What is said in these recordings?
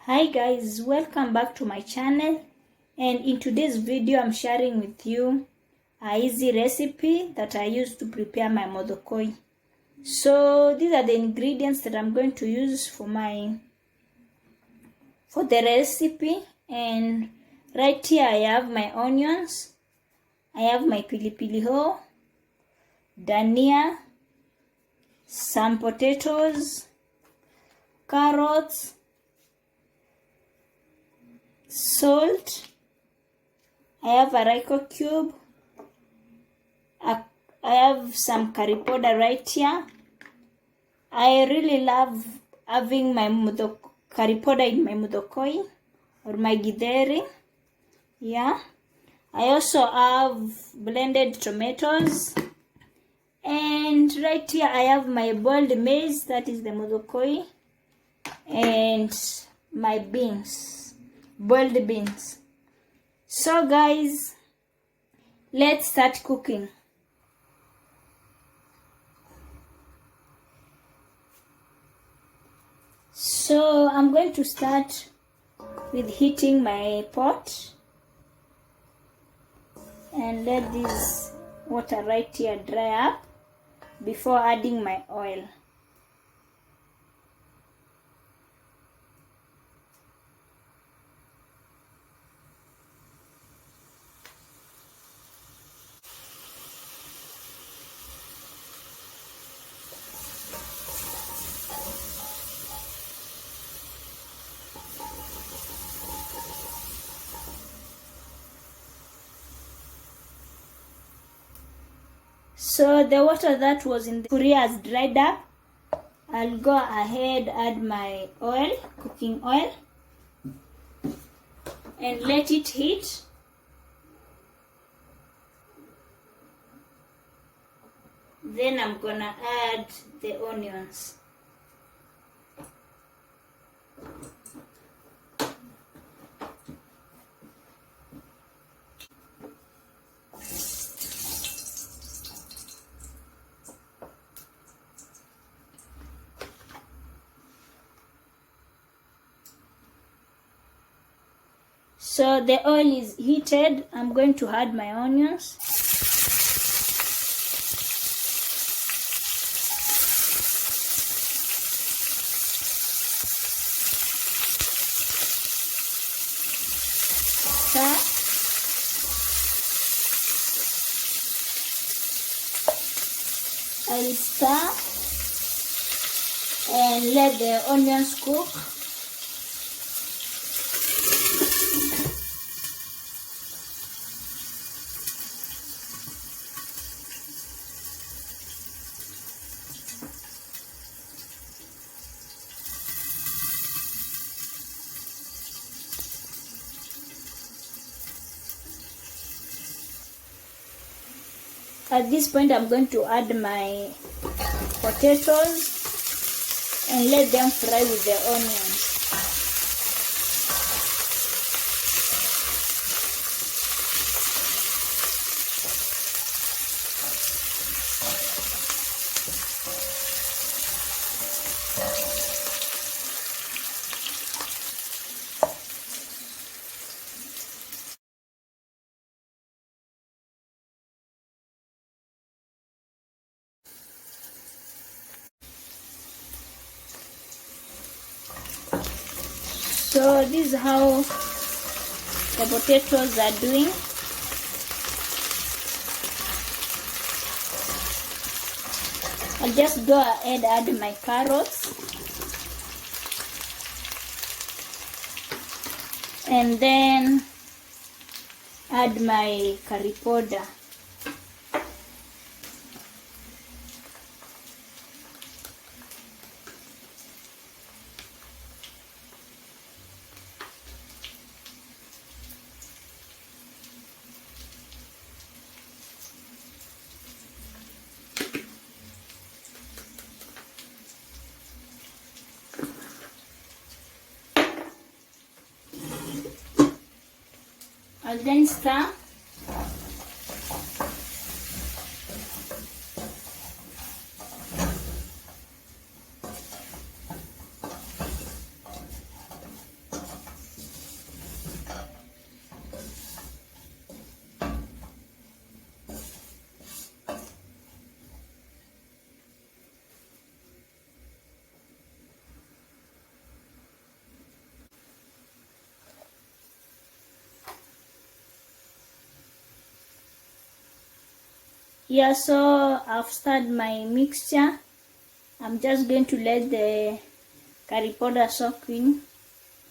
Hi guys, welcome back to my channel, and in today's video I'm sharing with you a easy recipe that I use to prepare my muthokoi. So these are the ingredients that I'm going to use for the recipe. And right here I have my onions, I have my pilipili hoho, dania, some potatoes, carrots, salt, I have a Royco cube, I have some curry powder right here. I really love having my curry powder in my muthokoi or my githeri. Yeah. I also have blended tomatoes. And right here I have my boiled maize, that is the muthokoi, and my beans, boiled beans. So guys, let's start cooking. So I'm going to start with heating my pot and let this water right here dry up before adding my oil. So the water that was in the ENQUIRIES has dried up. I'll go ahead, add my oil, cooking oil, and let it heat. Then I'm gonna add the onions. So the oil is heated. I'm going to add my onions. I'll stir and let the onions cook. At this point, I'm going to add my potatoes and let them fry with the onions. So this is how the potatoes are doing. I'll just go ahead and add my carrots and then add my curry powder. I'll then stir. Yeah, so I've started my mixture. I'm just going to let the curry powder soak in,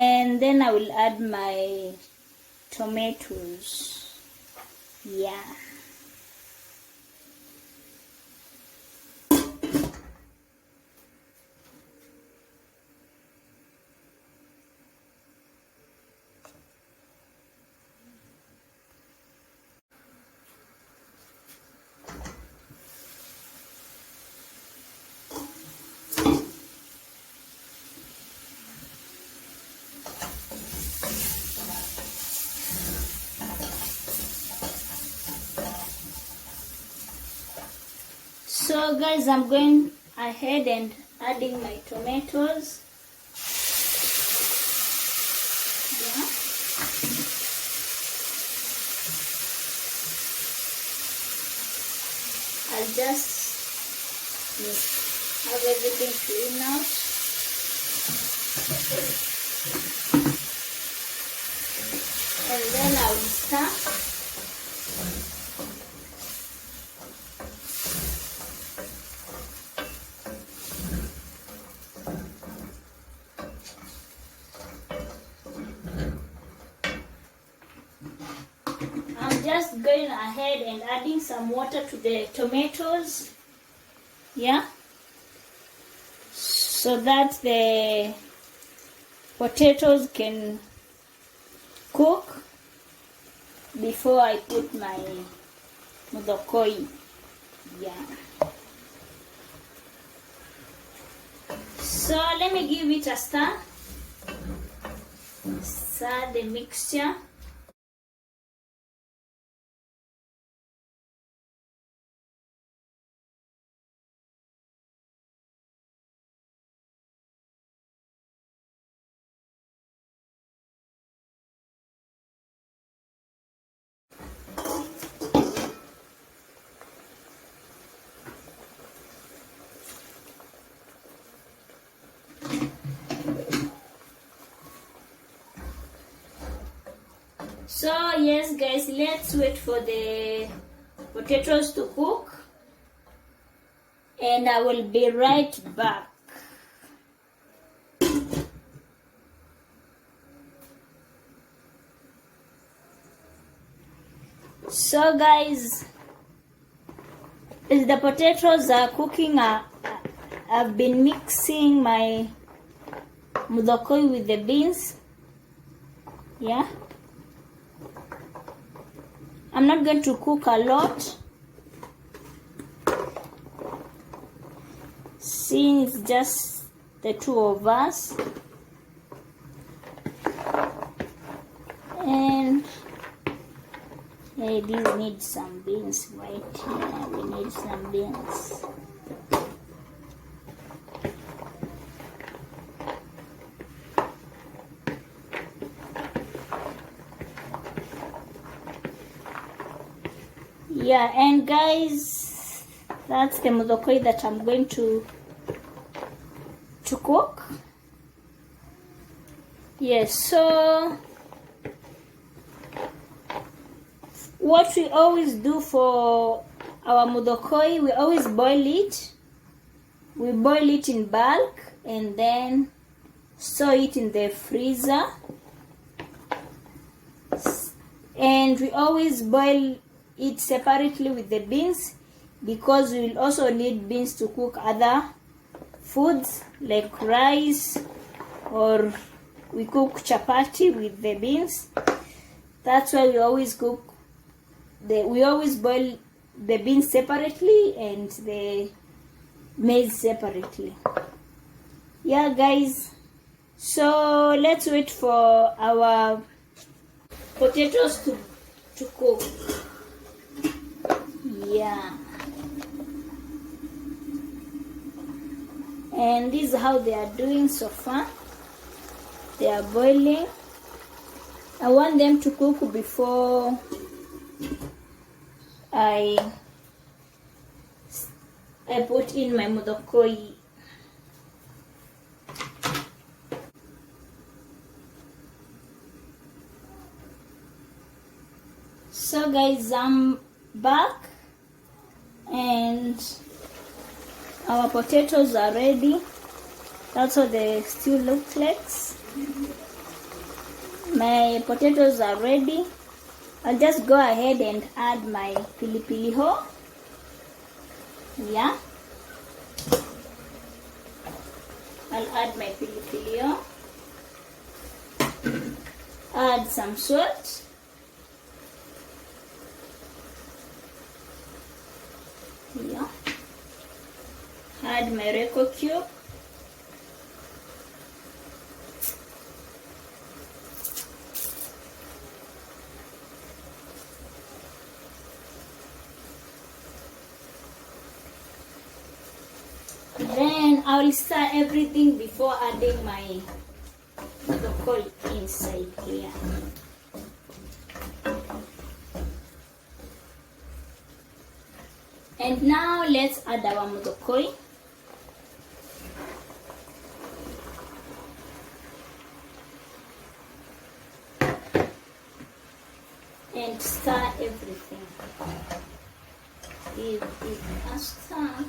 and then I will add my tomatoes. Yeah. So guys, I'm going ahead and adding my tomatoes. Yeah. I'll just have everything clean out. And then I will stir. I'm just going ahead and adding some water to the tomatoes, yeah, so that the potatoes can cook before I put my muthokoi. Yeah. So let me give it a stir. Stir the mixture. So yes guys, let's wait for the potatoes to cook, and I will be right back. So guys, as the potatoes are cooking, I've been mixing my muthokoi with the beans. Yeah, I'm not going to cook a lot since it's just the two of us, and hey, these need some beans right here. We need some beans. Yeah, and guys, that's the muthokoi that I'm going to cook. Yes, so what we always do for our muthokoi, we always boil it. We boil it in bulk and then store it in the freezer. And we always boil it separately with the beans, because we will also need beans to cook other foods like rice, or we cook chapati with the beans. That's why we always boil the beans separately and the maize separately. Yeah guys, so let's wait for our potatoes to cook. Yeah, and this is how they are doing so far. They are boiling. I want them to cook before I put in my muthokoi. So guys, I'm back. And our potatoes are ready. That's what the stew looks like. My potatoes are ready. I'll just go ahead and add my pilipili ho. Yeah. I'll add my pilipili ho. Add some salt. Yeah. Add my Reiko cube. Then I will stir everything before adding my muthokoi inside here. And now let's add our muthokoi. And stir everything. Give it a stir.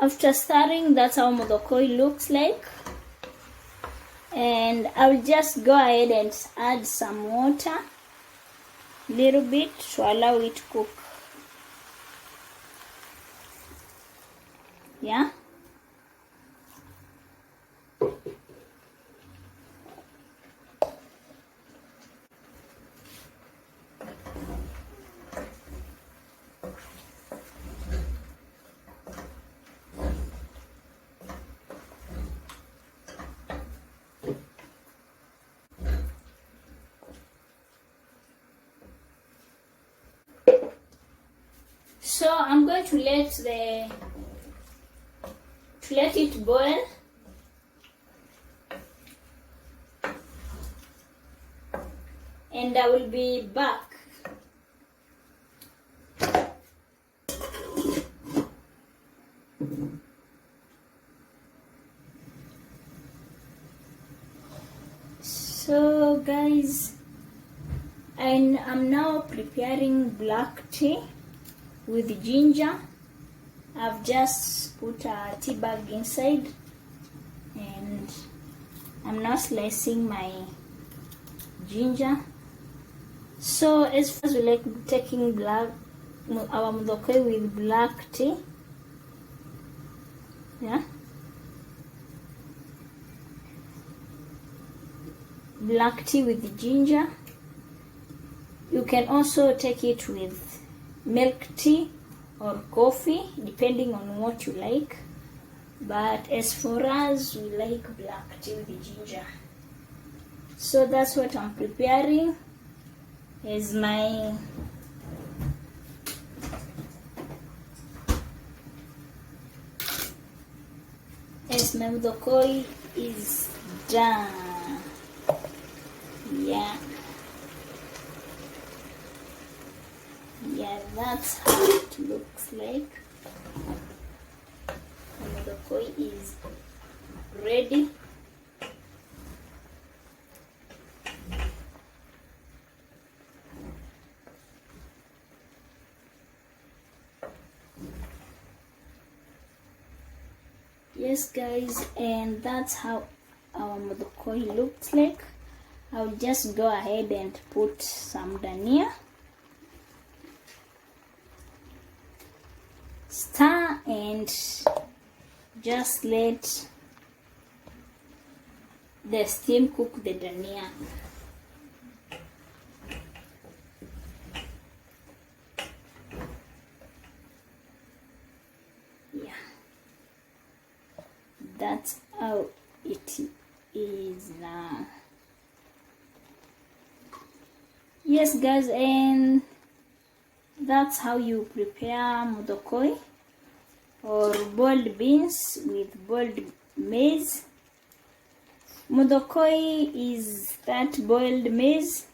After stirring, that's how muthokoi looks like. And I'll just go ahead and add some water, little bit, to allow it to cook. Yeah. So I'm going to let it boil. And I will be back. So guys, I'm now preparing black tea with ginger. I've just put a tea bag inside and I'm now slicing my ginger. So as far as we like taking our muthokoi with black tea, yeah, black tea with ginger. You can also take it with milk tea or coffee, depending on what you like. But as for us, we like black tea with ginger. So that's what I'm preparing as my muthokoi is done. Yeah. Yeah, that's how it looks like. The muthokoi is ready. Yes guys, and that's how our muthokoi looks like. I'll just go ahead and put some dania. Stir and just let the steam cook the dania. Yeah, that's how it is now. Yes guys, and that's how you prepare muthokoi or boiled beans with boiled maize. Muthokoi is that boiled maize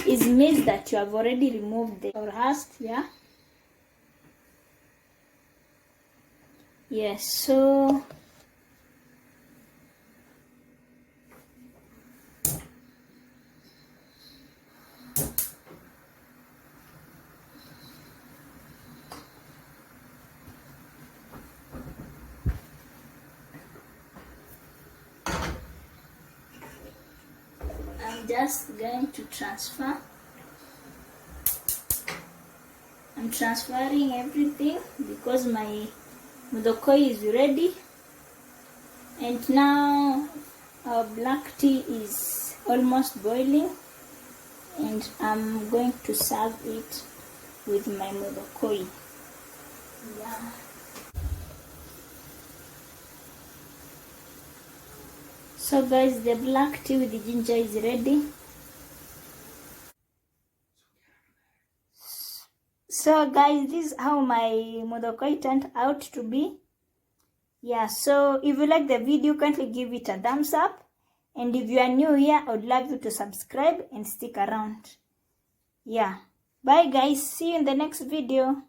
is maize that you have already removed or husked, yeah. Yes, so I'm just going to transfer. I'm transferring everything because my muthokoi is ready. And now our black tea is almost boiling, and I'm going to serve it with my muthokoi. Yeah. So guys, the black tea with the ginger is ready. So guys, this is how my muthokoi turned out to be. Yeah, so if you like the video, kindly give it a thumbs up. And if you are new here, I would love you to subscribe and stick around. Yeah. Bye guys. See you in the next video.